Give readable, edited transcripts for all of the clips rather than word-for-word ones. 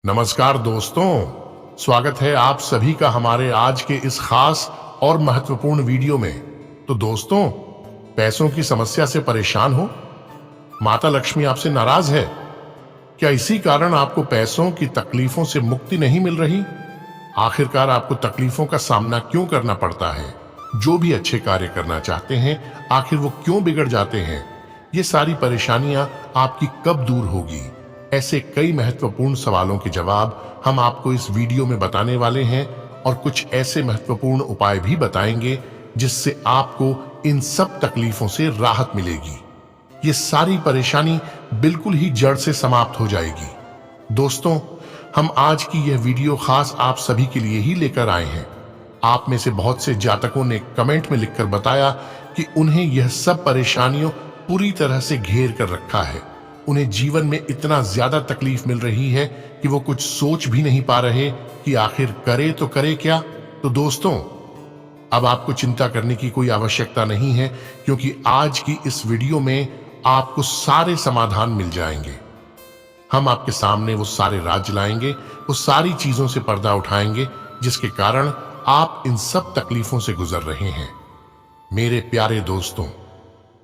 नमस्कार दोस्तों, स्वागत है आप सभी का हमारे आज के इस खास और महत्वपूर्ण वीडियो में। तो दोस्तों, पैसों की समस्या से परेशान हो? माता लक्ष्मी आपसे नाराज है क्या? इसी कारण आपको पैसों की तकलीफों से मुक्ति नहीं मिल रही? आखिरकार आपको तकलीफों का सामना क्यों करना पड़ता है? जो भी अच्छे कार्य करना चाहते हैं, आखिर वो क्यों बिगड़ जाते हैं? ये सारी परेशानियां आपकी कब दूर होगी? ऐसे कई महत्वपूर्ण सवालों के जवाब हम आपको इस वीडियो में बताने वाले हैं और कुछ ऐसे महत्वपूर्ण उपाय भी बताएंगे जिससे आपको इन सब तकलीफों से राहत मिलेगी। ये सारी परेशानी बिल्कुल ही जड़ से समाप्त हो जाएगी। दोस्तों, हम आज की यह वीडियो खास आप सभी के लिए ही लेकर आए हैं। आप में से बहुत से जातकों ने कमेंट में लिखकर बताया कि उन्हें यह सब परेशानियों पूरी तरह से घेर कर रखा है। उन्हें जीवन में इतना ज्यादा तकलीफ मिल रही है कि वो कुछ सोच भी नहीं पा रहे कि आखिर करे तो करे क्या। तो दोस्तों, अब आपको चिंता करने की कोई आवश्यकता नहीं है, क्योंकि आज की इस वीडियो में आपको सारे समाधान मिल जाएंगे। हम आपके सामने वो सारे राज लाएंगे, वो सारी चीजों से पर्दा उठाएंगे जिसके कारण आप इन सब तकलीफों से गुजर रहे हैं। मेरे प्यारे दोस्तों,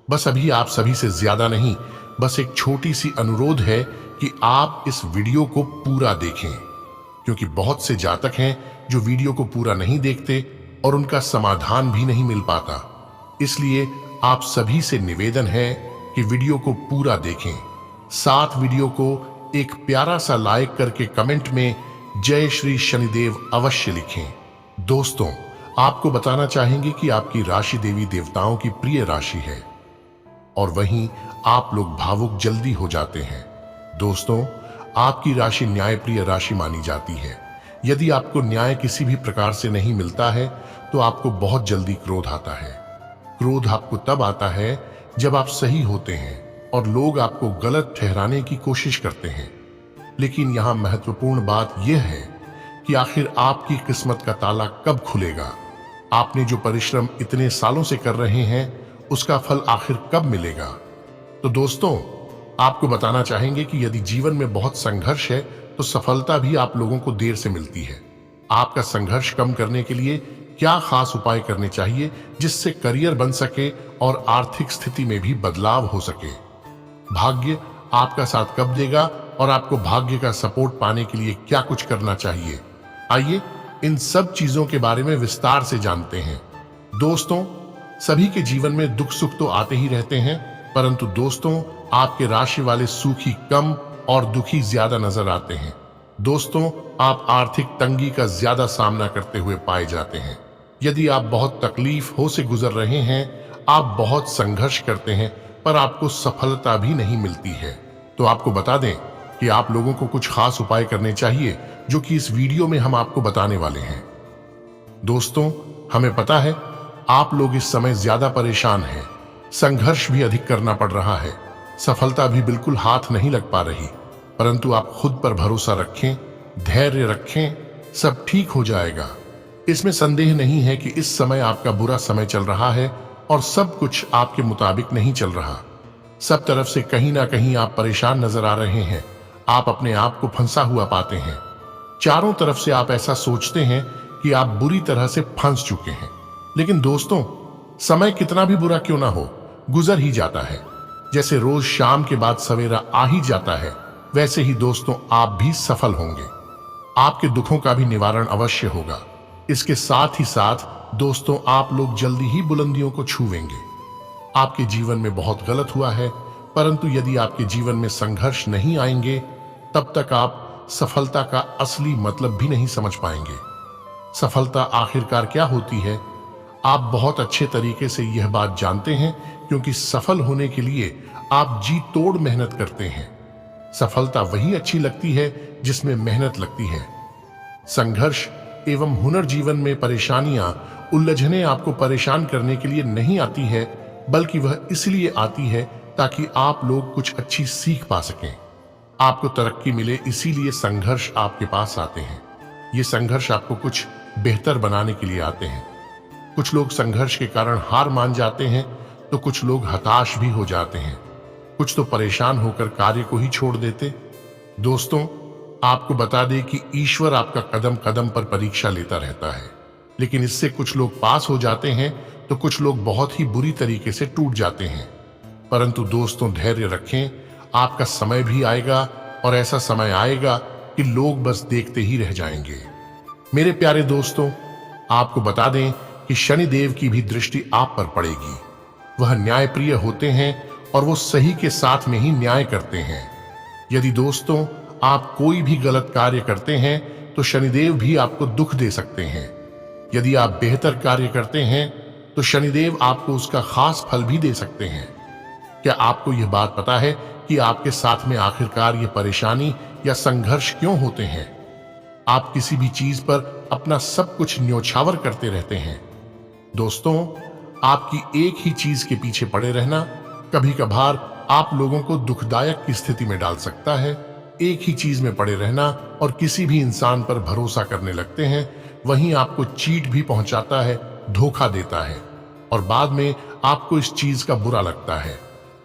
बस अभी आप सभी से ज्यादा नहीं, बस एक छोटी सी अनुरोध है कि आप इस वीडियो को पूरा देखें, क्योंकि बहुत से जातक हैं जो वीडियो को पूरा नहीं देखते और उनका समाधान भी नहीं मिल पाता। इसलिए आप सभी से निवेदन है कि वीडियो को पूरा देखें। साथ वीडियो को एक प्यारा सा लाइक करके कमेंट में जय श्री शनिदेव अवश्य लिखें। दोस्तों, आपको बताना चाहेंगे कि आपकी राशि देवी देवताओं की प्रिय राशि है और वहीं आप लोग भावुक जल्दी हो जाते हैं। दोस्तों, आपकी राशि न्यायप्रिय राशि मानी जाती है। यदि आपको न्याय किसी भी प्रकार से नहीं मिलता है तो आपको बहुत जल्दी क्रोध आता है। क्रोध आपको तब आता है जब आप सही होते हैं और लोग आपको गलत ठहराने की कोशिश करते हैं। लेकिन यहां महत्वपूर्ण बात यह है कि आखिर आपकी किस्मत का ताला कब खुलेगा? आपने जो परिश्रम इतने सालों से कर रहे हैं, उसका फल आखिर कब मिलेगा? तो दोस्तों, आपको बताना चाहेंगे कि यदि जीवन में बहुत संघर्ष है तो सफलता भी आप लोगों को देर से मिलती है। आपका संघर्ष कम करने के लिए क्या खास उपाय करने चाहिए जिससे करियर बन सके और आर्थिक स्थिति में भी बदलाव हो सके? भाग्य आपका साथ कब देगा और आपको भाग्य का सपोर्ट पाने के लिए क्या कुछ करना चाहिए? आइए इन सब चीजों के बारे में विस्तार से जानते हैं। दोस्तों, सभी के जीवन में दुख सुख तो आते ही रहते हैं, परंतु दोस्तों, आपके राशि वाले सुखी कम और दुखी ज्यादा नजर आते हैं। दोस्तों, आप आर्थिक तंगी का ज्यादा सामना करते हुए पाए जाते हैं। यदि आप बहुत तकलीफ हो से गुजर रहे हैं, आप बहुत संघर्ष करते हैं, पर आपको सफलता भी नहीं मिलती है, तो आपको बता दें कि आप लोगों को कुछ खास उपाय करने चाहिए जो कि इस वीडियो में हम आपको बताने वाले हैं। दोस्तों, हमें पता है आप लोग इस समय ज्यादा परेशान हैं, संघर्ष भी अधिक करना पड़ रहा है, सफलता भी बिल्कुल हाथ नहीं लग पा रही, परंतु आप खुद पर भरोसा रखें, धैर्य रखें, सब ठीक हो जाएगा। इसमें संदेह नहीं है कि इस समय आपका बुरा समय चल रहा है और सब कुछ आपके मुताबिक नहीं चल रहा। सब तरफ से कहीं ना कहीं आप परेशान नजर आ रहे हैं। आप अपने आप को फंसा हुआ पाते हैं। चारों तरफ से आप ऐसा सोचते हैं कि आप बुरी तरह से फंस चुके हैं। लेकिन दोस्तों, समय कितना भी बुरा क्यों ना हो, गुजर ही जाता है। जैसे रोज शाम के बाद सवेरा आ ही जाता है, वैसे ही दोस्तों आप भी सफल होंगे। आपके दुखों का भी निवारण अवश्य होगा। इसके साथ ही साथ दोस्तों, आप लोग जल्दी ही बुलंदियों को छूएंगे। आपके जीवन में बहुत गलत हुआ है, परंतु यदि आपके जीवन में संघर्ष नहीं आएंगे, तब तक आप सफलता का असली मतलब भी नहीं समझ पाएंगे। सफलता आखिरकार क्या होती है, आप बहुत अच्छे तरीके से यह बात जानते हैं, क्योंकि सफल होने के लिए आप जी तोड़ मेहनत करते हैं। सफलता वही अच्छी लगती है जिसमें मेहनत लगती है। संघर्ष एवं हुनर जीवन में परेशानियां, उलझने आपको परेशान करने के लिए नहीं आती है, बल्कि वह इसलिए आती है ताकि आप लोग कुछ अच्छी सीख पा सकें, आपको तरक्की मिले। इसीलिए संघर्ष आपके पास आते हैं। ये संघर्ष आपको कुछ बेहतर बनाने के लिए आते हैं। कुछ लोग संघर्ष के कारण हार मान जाते हैं, तो कुछ लोग हताश भी हो जाते हैं। कुछ तो परेशान होकर कार्य को ही छोड़ देते। दोस्तों, आपको बता दें कि ईश्वर आपका कदम कदम पर परीक्षा लेता रहता है, लेकिन इससे कुछ लोग पास हो जाते हैं तो कुछ लोग बहुत ही बुरी तरीके से टूट जाते हैं। परंतु दोस्तों, धैर्य रखें, आपका समय भी आएगा और ऐसा समय आएगा कि लोग बस देखते ही रह जाएंगे। मेरे प्यारे दोस्तों, आपको बता दें कि शनिदेव की भी दृष्टि आप पर पड़ेगी। वह न्यायप्रिय होते हैं और वो सही के साथ में ही न्याय करते हैं। यदि दोस्तों आप कोई भी गलत कार्य करते हैं तो शनिदेव भी आपको दुख दे सकते हैं। यदि आप बेहतर कार्य करते हैं तो शनिदेव आपको उसका खास फल भी दे सकते हैं। क्या आपको यह बात पता है कि आपके साथ में आखिरकार ये परेशानी या संघर्ष क्यों होते हैं? आप किसी भी चीज पर अपना सब कुछ न्योछावर करते रहते हैं। दोस्तों, आपकी एक ही चीज के पीछे पड़े रहना कभी कभार आप लोगों को दुखदायक की स्थिति में डाल सकता है। एक ही चीज में पड़े रहना और किसी भी इंसान पर भरोसा करने लगते हैं, वहीं आपको चीट भी पहुंचाता है, धोखा देता है और बाद में आपको इस चीज का बुरा लगता है।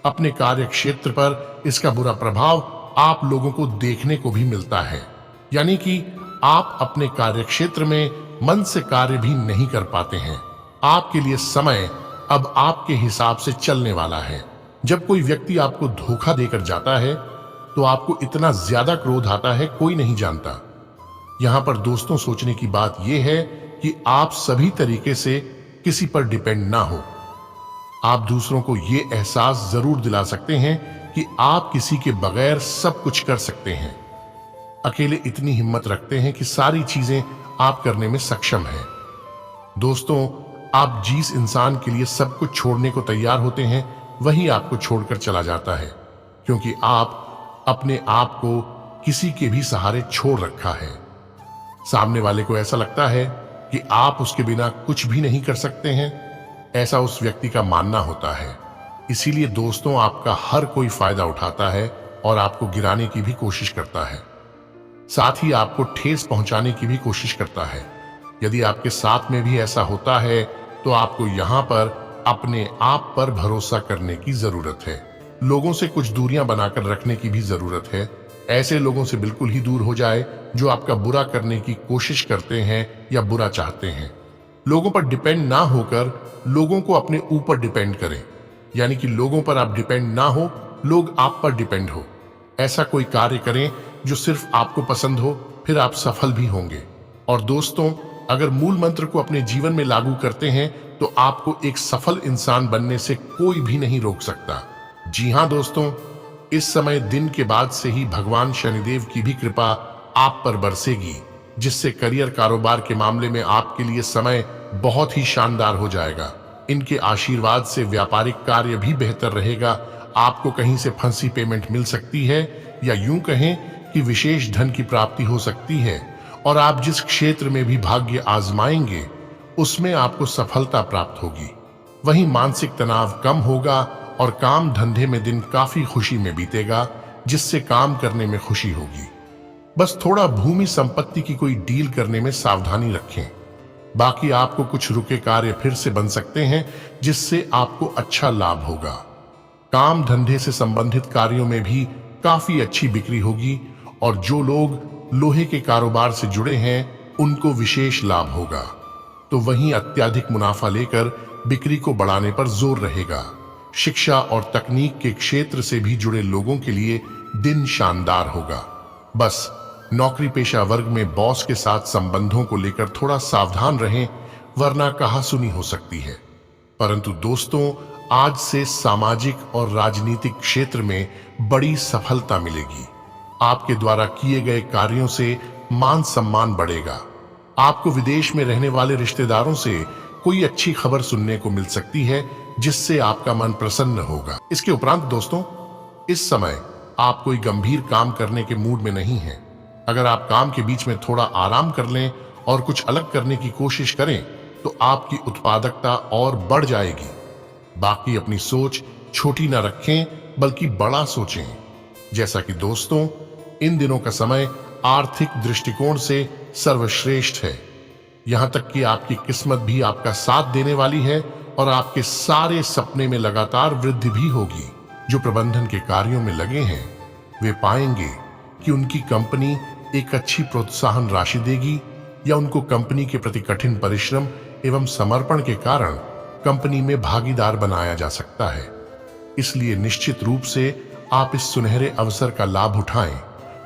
अपने कार्य क्षेत्र पर इसका बुरा प्रभाव आप लोगों को देखने को भी मिलता है, यानी कि आप अपने कार्य क्षेत्र में मन से कार्य भी नहीं कर पाते हैं। आपके लिए समय अब आपके हिसाब से चलने वाला है। जब कोई व्यक्ति आपको धोखा देकर जाता है तो आपको इतना ज्यादा क्रोध आता है, कोई नहीं जानता। यहां पर दोस्तों सोचने की बात यह है कि आप सभी तरीके से किसी पर डिपेंड ना हो। आप दूसरों को यह एहसास जरूर दिला सकते हैं कि आप किसी के बगैर सब कुछ कर सकते हैं। अकेले इतनी हिम्मत रखते हैं कि सारी चीजें आप करने में सक्षम हैं। दोस्तों, आप जिस इंसान के लिए सब कुछ छोड़ने को तैयार होते हैं वही आपको छोड़कर चला जाता है, क्योंकि आप अपने आप को किसी के भी सहारे छोड़ रखा है। सामने वाले को ऐसा लगता है कि आप उसके बिना कुछ भी नहीं कर सकते हैं, ऐसा उस व्यक्ति का मानना होता है। इसीलिए दोस्तों, आपका हर कोई फायदा उठाता है और आपको गिराने की भी कोशिश करता है, साथ ही आपको ठेस पहुंचाने की भी कोशिश करता है। यदि आपके साथ में भी ऐसा होता है तो आपको यहाँ पर अपने आप पर भरोसा करने की जरूरत है। लोगों से कुछ दूरियां बनाकर रखने की भी जरूरत है। ऐसे लोगों से बिल्कुल ही दूर हो जाए जो आपका बुरा करने की कोशिश करते हैं या बुरा चाहते हैं। लोगों पर डिपेंड ना होकर लोगों को अपने ऊपर डिपेंड करें, यानी कि लोगों पर आप डिपेंड ना हो, लोग आप पर डिपेंड हो। ऐसा कोई कार्य करें जो सिर्फ आपको पसंद हो, फिर आप सफल भी होंगे। और दोस्तों, अगर मूल मंत्र को अपने जीवन में लागू करते हैं तो आपको एक सफल इंसान बनने से कोई भी नहीं रोक सकता। जी हां दोस्तों, इस समय दिन के बाद से ही भगवान शनिदेव की भी कृपा आप पर बरसेगी, जिससे करियर कारोबार के मामले में आपके लिए समय बहुत ही शानदार हो जाएगा। इनके आशीर्वाद से व्यापारिक कार्य भी बेहतर रहेगा। आपको कहीं से फंसी पेमेंट मिल सकती है, या यूं कहें कि विशेष धन की प्राप्ति हो सकती है, और आप जिस क्षेत्र में भी भाग्य आजमाएंगे उसमें आपको सफलता प्राप्त होगी। वहीं मानसिक तनाव कम होगा और काम धंधे में दिन काफी खुशी में बीतेगा, जिससे काम करने में खुशी होगी। बस थोड़ा भूमि संपत्ति की कोई डील करने में सावधानी रखें। बाकी आपको कुछ रुके कार्य फिर से बन सकते हैं, जिससे आपको अच्छा लाभ होगा। काम धंधे से संबंधित कार्यों में भी काफी अच्छी बिक्री होगी, और जो लोग लोहे के कारोबार से जुड़े हैं उनको विशेष लाभ होगा। तो वहीं अत्यधिक मुनाफा लेकर बिक्री को बढ़ाने पर जोर रहेगा। शिक्षा और तकनीक के क्षेत्र से भी जुड़े लोगों के लिए दिन शानदार होगा। बस नौकरी पेशा वर्ग में बॉस के साथ संबंधों को लेकर थोड़ा सावधान रहें, वरना कहासुनी हो सकती है। परंतु दोस्तों, आज से सामाजिक और राजनीतिक क्षेत्र में बड़ी सफलता मिलेगी। आपके द्वारा किए गए कार्यों से मान सम्मान बढ़ेगा। आपको विदेश में रहने वाले रिश्तेदारों से कोई अच्छी खबर सुनने को मिल सकती है, जिससे आपका मन प्रसन्न होगा। इसके उपरांत दोस्तों, इस समय आप कोई गंभीर काम करने के मूड में नहीं हैं। अगर आप काम के बीच में थोड़ा आराम कर लें और कुछ अलग करने की कोशिश करें तो आपकी उत्पादकता और बढ़ जाएगी। बाकी अपनी सोच छोटी न रखें, बल्कि बड़ा सोचें। जैसा कि दोस्तों, इन दिनों का समय आर्थिक दृष्टिकोण से सर्वश्रेष्ठ है। यहां तक कि आपकी किस्मत भी आपका साथ देने वाली है और आपके सारे सपने में लगातार वृद्धि भी होगी। जो प्रबंधन के कार्यों में लगे हैं वे पाएंगे कि उनकी कंपनी एक अच्छी प्रोत्साहन राशि देगी या उनको कंपनी के प्रति कठिन परिश्रम एवं समर्पण के कारण कंपनी में भागीदार बनाया जा सकता है। इसलिए निश्चित रूप से आप इस सुनहरे अवसर का लाभ उठाएं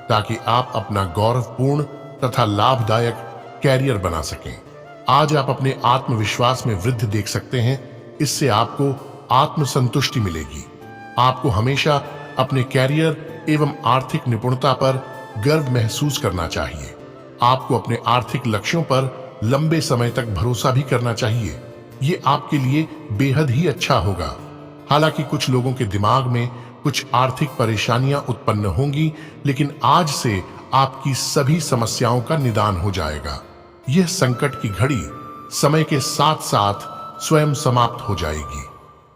ताकि आप अपना गौरवपूर्ण तथा लाभदायक कैरियर बना सकें। आज आप अपने आत्मविश्वास में वृद्धि देख सकते हैं। इससे आपको आत्मसंतुष्टि मिलेगी। आपको हमेशा अपने कैरियर एवं आर्थिक निपुणता पर गर्व महसूस करना चाहिए। आपको अपने आर्थिक लक्ष्यों पर लंबे समय तक भरोसा भी करना चाहिए। ये आपके लिए बेहद ही अच्छा होगा। हालांकि कुछ लोगों के दिमाग में कुछ आर्थिक परेशानियां उत्पन्न होंगी, लेकिन आज से आपकी सभी समस्याओं का निदान हो जाएगा। यह संकट की घड़ी समय के साथ साथ स्वयं समाप्त हो जाएगी।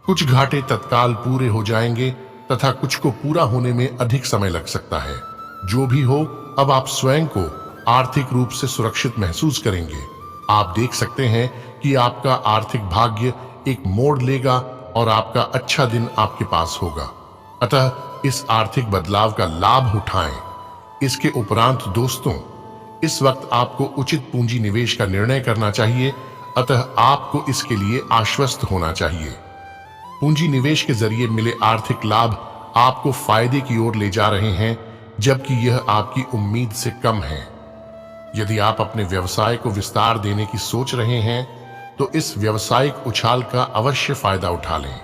कुछ घाटे तत्काल पूरे हो जाएंगे तथा कुछ को पूरा होने में अधिक समय लग सकता है। जो भी हो, अब आप स्वयं को आर्थिक रूप से सुरक्षित महसूस करेंगे। आप देख सकते हैं कि आपका आर्थिक भाग्य एक मोड़ लेगा और आपका अच्छा दिन आपके पास होगा। अतः इस आर्थिक बदलाव का लाभ उठाएं। इसके उपरांत दोस्तों, इस वक्त आपको उचित पूंजी निवेश का निर्णय करना चाहिए, अतः आपको इसके लिए आश्वस्त होना चाहिए। पूंजी निवेश के जरिए मिले आर्थिक लाभ आपको फायदे की ओर ले जा रहे हैं, जबकि यह आपकी उम्मीद से कम है। यदि आप अपने व्यवसाय को विस्तार देने की सोच रहे हैं, तो इस व्यवसायिक उछाल का अवश्य फायदा उठा लें।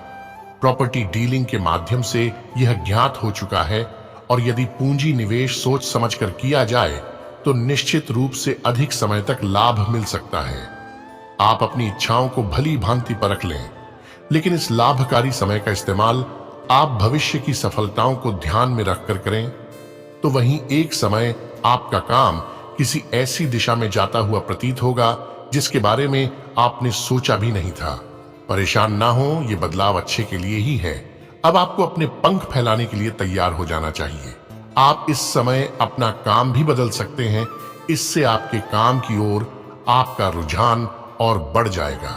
प्रॉपर्टी डीलिंग के माध्यम से यह ज्ञात हो चुका है और यदि पूंजी निवेश सोच समझकर किया जाए तो निश्चित रूप से अधिक समय तक लाभ मिल सकता है। आप अपनी इच्छाओं को भली भांति परख लें, लेकिन इस लाभकारी समय का इस्तेमाल आप भविष्य की सफलताओं को ध्यान में रखकर करें। तो वहीं एक समय आपका काम किसी ऐसी दिशा में जाता हुआ प्रतीत होगा जिसके बारे में आपने सोचा भी नहीं था। परेशान ना हो, ये बदलाव अच्छे के लिए ही है। अब आपको अपने पंख फैलाने के लिए तैयार हो जाना चाहिए। आप इस समय अपना काम भी बदल सकते हैं। इससे आपके काम की ओर आपका रुझान और बढ़ जाएगा।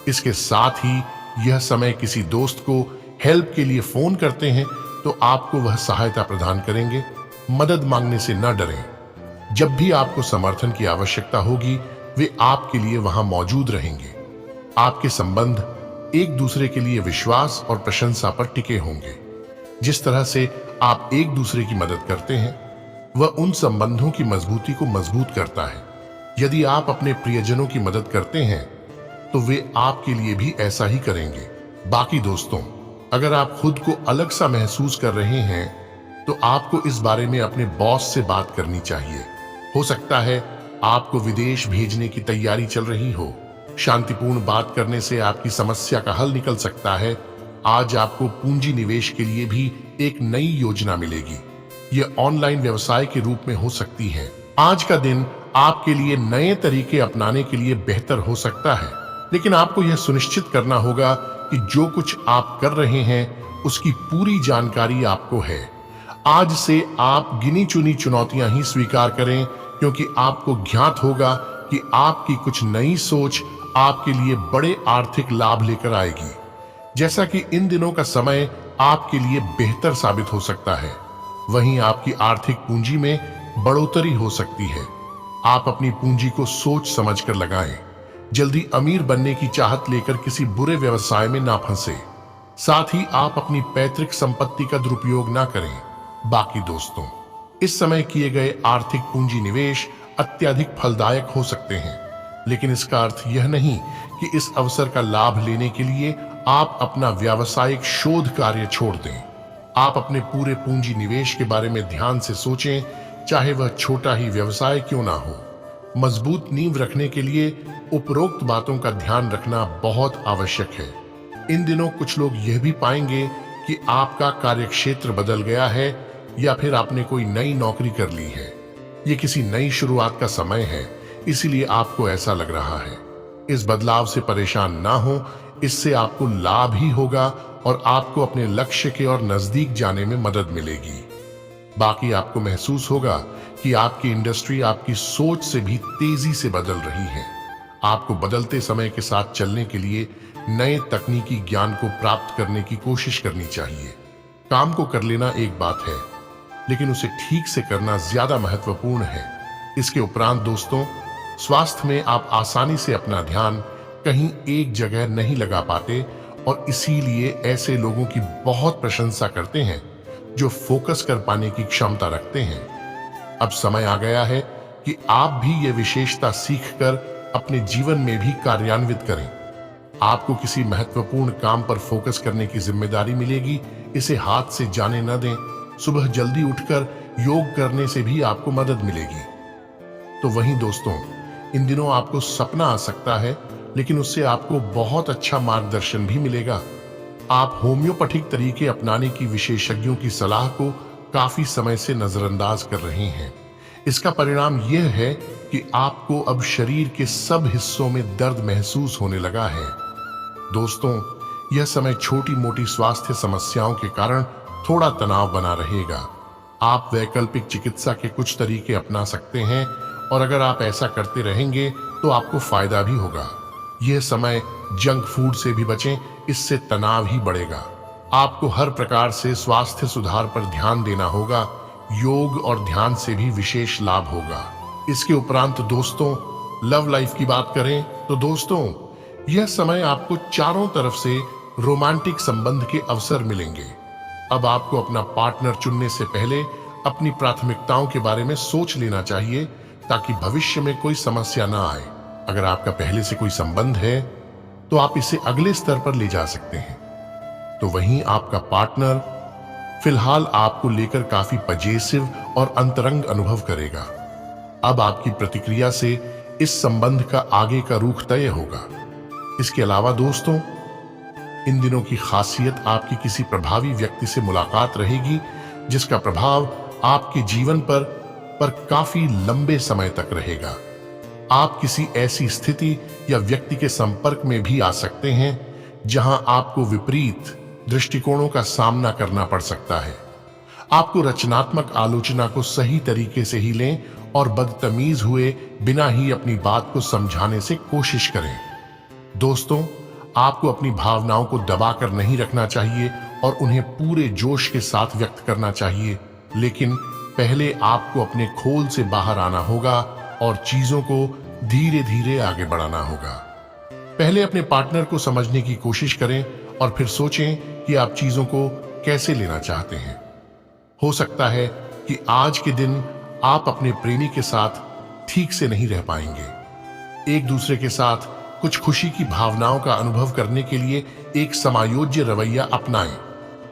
इसके साथ ही यह समय किसी दोस्त को हेल्प के लिए फोन करते हैं तो आपको वह सहायता प्रदान करेंगे। मदद मांगने से न डरें। जब भी आपको समर्थन की आवश्यकता होगी, वे आपके लिए वहां मौजूद रहेंगे। आपके संबंध एक दूसरे के लिए विश्वास और प्रशंसा पर टिके होंगे। जिस तरह से आप एक दूसरे की मदद करते हैं, वह उन संबंधों की मजबूती को मजबूत करता है। यदि आप अपने प्रियजनों की मदद करते हैं, तो वे आपके लिए भी ऐसा ही करेंगे। बाकी दोस्तों, अगर आप खुद को अलग सा महसूस कर रहे हैं, तो आपको इस बारे में अपने बॉस से बात करनी चाहिए। हो सकता है आपको विदेश भेजने की तैयारी चल रही हो। शांतिपूर्ण बात करने से आपकी समस्या का हल निकल सकता है। आज आपको पूंजी निवेश के लिए भी एक नई योजना मिलेगी। यह ऑनलाइन व्यवसाय के रूप में हो सकती है। आज का दिन आपके लिए नए तरीके अपनाने के लिए बेहतर हो सकता है, लेकिन आपको यह सुनिश्चित करना होगा कि जो कुछ आप कर रहे हैं उसकी पूरी जानकारी आपको है। आज से आप गिनी चुनी चुनौतियां ही स्वीकार करें, क्योंकि आपको ज्ञात होगा कि आपकी कुछ नई सोच आपके लिए बड़े आर्थिक लाभ लेकर आएगी। जैसा कि इन दिनों का समय आपके लिए बेहतर साबित हो सकता है, वहीं आपकी आर्थिक पूंजी में बढ़ोतरी हो सकती है। आप अपनी पूंजी को सोच समझकर लगाएं। जल्दी अमीर बनने की चाहत लेकर किसी बुरे व्यवसाय में ना फंसे। साथ ही आप अपनी पैतृक संपत्ति का दुरुपयोग ना करें। बाकी दोस्तों, इस समय किए गए आर्थिक पूंजी निवेश अत्यधिक फलदायक हो सकते हैं, लेकिन इसका अर्थ यह नहीं कि इस अवसर का लाभ लेने के लिए आप अपना व्यावसायिक शोध कार्य छोड़ दें। आप अपने पूरे पूंजी निवेश के बारे में ध्यान से सोचें, चाहे वह छोटा ही व्यवसाय क्यों ना हो। मजबूत नींव रखने के लिए उपरोक्त बातों का ध्यान रखना बहुत आवश्यक है। इन दिनों कुछ लोग यह भी पाएंगे कि आपका कार्यक्षेत्र बदल गया है या फिर आपने कोई नई नौकरी कर ली है। ये किसी नई शुरुआत का समय है, इसीलिए आपको ऐसा लग रहा है। इस बदलाव से परेशान ना हो, इससे आपको लाभ ही होगा और आपको अपने लक्ष्य के और नजदीक जाने में मदद मिलेगी। बाकी आपको महसूस होगा कि आपकी इंडस्ट्री आपकी सोच से भी तेजी से बदल रही है। आपको बदलते समय के साथ चलने के लिए नए तकनीकी ज्ञान को प्राप्त करने की कोशिश करनी चाहिए। काम को कर लेना एक बात है, लेकिन उसे ठीक से करना ज्यादा महत्वपूर्ण है। इसके उपरांत दोस्तों, स्वास्थ्य में आप आसानी से अपना ध्यान कहीं एक जगह नहीं लगा पाते और इसीलिए ऐसे लोगों की बहुत प्रशंसा करते हैं जो फोकस कर पाने की क्षमता रखते हैं। अब समय आ गया है कि आप भी ये विशेषता सीखकर अपने जीवन में भी कार्यान्वित करें। आपको किसी महत्वपूर्ण काम पर फोकस करने की जिम्मेदारी मिलेगी, इसे हाथ से जाने न दें। सुबह जल्दी उठकर योग करने से भी आपको मदद मिलेगी। तो वहीं दोस्तों, इन दिनों आपको सपना आ सकता है, लेकिन उससे आपको बहुत अच्छा मार्गदर्शन भी मिलेगा। आप होम्योपैथिक तरीके अपनाने की विशेषज्ञों की सलाह को काफी समय से नजरअंदाज कर रहे हैं। इसका परिणाम यह है कि आपको अब शरीर के सब हिस्सों में दर्द महसूस होने लगा है। दोस्तों, यह समय छोटी मोटी स्वास्थ्य समस्याओं के कारण थोड़ा तनाव बना रहेगा। आप वैकल्पिक चिकित्सा के कुछ तरीके अपना सकते हैं और अगर आप ऐसा करते रहेंगे तो आपको फायदा भी होगा। यह समय जंक फूड से भी बचें, इससे तनाव ही बढ़ेगा। आपको हर प्रकार से स्वास्थ्य सुधार पर ध्यान देना होगा। योग और ध्यान से भी विशेष लाभ होगा। इसके उपरांत दोस्तों, लव लाइफ की बात करें तो दोस्तों, यह समय आपको चारों तरफ से रोमांटिक संबंध के अवसर मिलेंगे। अब आपको अपना पार्टनर चुनने से पहले अपनी प्राथमिकताओं के बारे में सोच लेना चाहिए ताकि भविष्य में कोई समस्या ना आए। अगर आपका पहले से कोई संबंध है तो आप इसे अगले स्तर पर ले जा सकते हैं। तो वहीं आपका पार्टनर फिलहाल आपको लेकर काफी पजेसिव और अंतरंग अनुभव करेगा। अब आपकी प्रतिक्रिया से इस संबंध का आगे का रुख तय होगा। इसके अलावा दोस्तों, इन दिनों की खासियत आपकी किसी प्रभावी व्यक्ति से मुलाकात रहेगी जिसका प्रभाव आपके जीवन पर काफी लंबे समय तक रहेगा। आप किसी ऐसी स्थिति या व्यक्ति के संपर्क में भी आ सकते हैं जहां आपको विपरीत दृष्टिकोणों का सामना करना पड़ सकता है। आपको रचनात्मक आलोचना को सही तरीके से ही लें और बदतमीज हुए बिना ही अपनी बात को समझाने से कोशिश करें। दोस्तों, आपको अपनी भावनाओं को दबाकर नहीं रखना चाहिए और उन्हें पूरे जोश के साथ व्यक्त करना चाहिए, लेकिन पहले आपको अपने खोल से बाहर आना होगा और चीजों को धीरे धीरे आगे बढ़ाना होगा। पहले अपने पार्टनर को समझने की कोशिश करें और फिर सोचें कि आप चीजों को कैसे लेना चाहते हैं। हो सकता है कि आज के दिन आप अपने प्रेमी के साथ ठीक से नहीं रह पाएंगे। एक दूसरे के साथ कुछ खुशी की भावनाओं का अनुभव करने के लिए एक समायोज्य रवैया अपनाएं।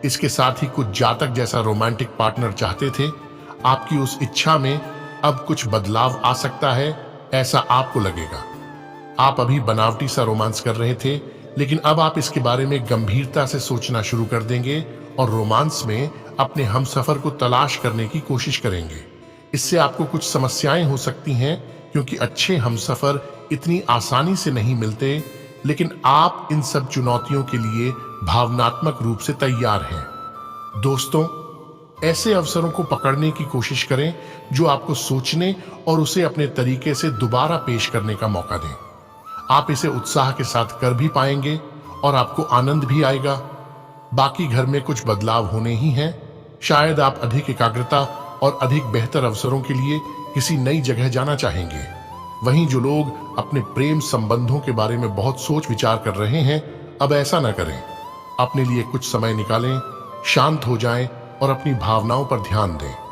इसके साथ ही कुछ जातक जैसा रोमांटिक पार्टनर चाहते थे, आपकी उस इच्छा में अब कुछ बदलाव आ सकता है, ऐसा आपको लगेगा। आप अभी बनावटी सा रोमांस कर रहे थे, लेकिन अब आप इसके बारे में गंभीरता से सोचना शुरू कर देंगे और रोमांस में अपने हमसफर को तलाश करने की कोशिश करेंगे। इससे आपको कुछ समस्याएं हो सकती हैं क्योंकि अच्छे हमसफर इतनी आसानी से नहीं मिलते, लेकिन आप इन सब चुनौतियों के लिए भावनात्मक रूप से तैयार हैं। दोस्तों, ऐसे अवसरों को पकड़ने की कोशिश करें जो आपको सोचने और उसे अपने तरीके से दोबारा पेश करने का मौका दें। आप इसे उत्साह के साथ कर भी पाएंगे और आपको आनंद भी आएगा। बाकी घर में कुछ बदलाव होने ही हैं। शायद आप अधिक एकाग्रता और अधिक बेहतर अवसरों के लिए किसी नई जगह जाना चाहेंगे। वहीं जो लोग अपने प्रेम संबंधों के बारे में बहुत सोच विचार कर रहे हैं, अब ऐसा न करें। अपने लिए कुछ समय निकालें, शांत हो जाएं और अपनी भावनाओं पर ध्यान दें।